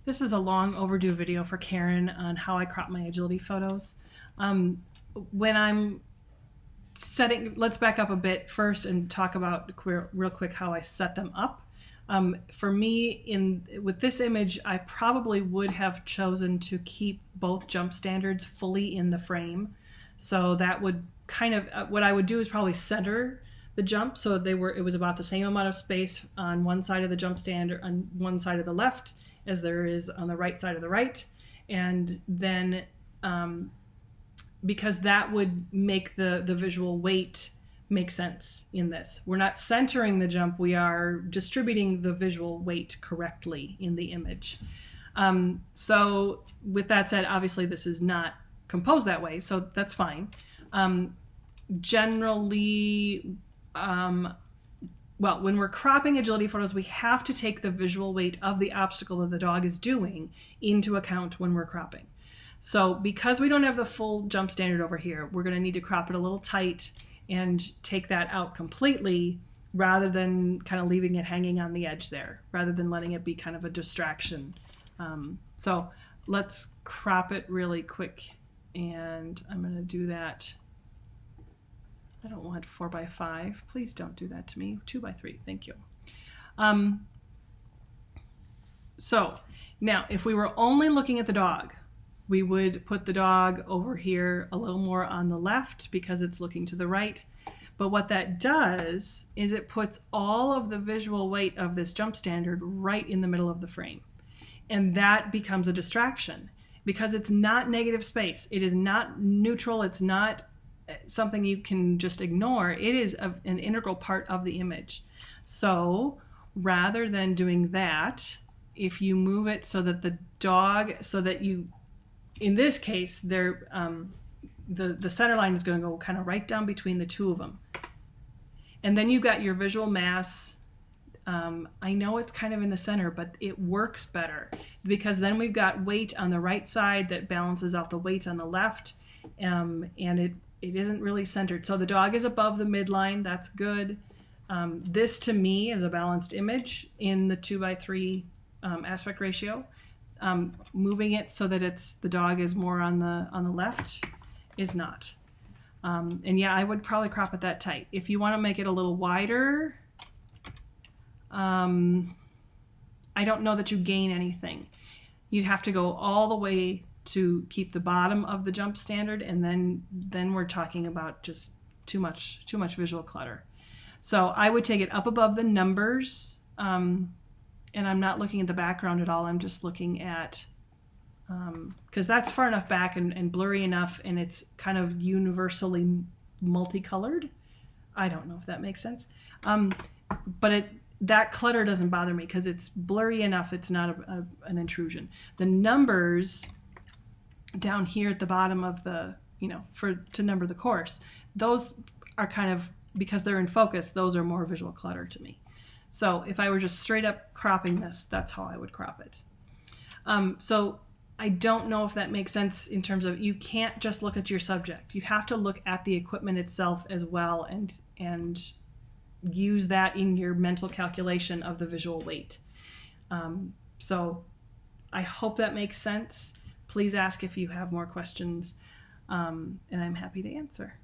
This is a long overdue video for Karen on how I crop my agility photos. When I'm setting, let's back up a bit first and talk about real quick how I set them up. For me, with this image, I probably would have chosen to keep both jump standards fully in the frame. So that would kind of, what I would do is probably center the jump so it was about the same amount of space on one side of the jump stand, on one side of the left as there is on the right side of the right. And then because that would make the visual weight make sense in this. We're not centering the jump, we are distributing the visual weight correctly in the image. So with that said, obviously this is not composed that way, so that's fine. Generally, well, when we're cropping agility photos, we have to take the visual weight of the obstacle that the dog is doing into account when we're cropping. So because we don't have the full jump standard over here, we're going to need to crop it a little tight and take that out completely rather than kind of leaving it hanging on the edge there, rather than letting it be kind of a distraction. So let's crop it really quick, and I'm going to do that. I don't want 4x5. Please don't do that to me. 2x3. Thank you. So now, if we were only looking at the dog, we would put the dog over here a little more on the left because it's looking to the right. But what that does is it puts all of the visual weight of this jump standard right in the middle of the frame. And that becomes a distraction because it's not negative space. It is not neutral. It's not something you can just ignore. It is an integral part of the image. So rather than doing that, if you move it so that the dog, so that you, in this case, the center line is going to go kind of right down between the two of them. And then you've got your visual mass. I know it's kind of in the center, but it works better because then we've got weight on the right side that balances out the weight on the left, and it isn't really centered. So the dog is above the midline. That's good. This to me is a balanced image in the 2x3 aspect ratio. Moving it so that the dog is more on the left is not. And yeah, I would probably crop it that tight. If you want to make it a little wider, I don't know that you gain anything. You'd have to go all the way to keep the bottom of the jump standard, and then we're talking about just too much visual clutter. So I would take it up above the numbers, and I'm not looking at the background at all. I'm just looking at, because that's far enough back and blurry enough, and it's kind of universally multicolored. I don't know if that makes sense. But that clutter doesn't bother me because it's blurry enough. It's not an intrusion. The numbers down here at the bottom of the, to number the course, those are kind of, because they're in focus, those are more visual clutter to me. So if I were just straight up cropping this, that's how I would crop it. So I don't know if that makes sense in terms of, you can't just look at your subject. You have to look at the equipment itself as well and use that in your mental calculation of the visual weight. So I hope that makes sense. Please ask if you have more questions, and I'm happy to answer.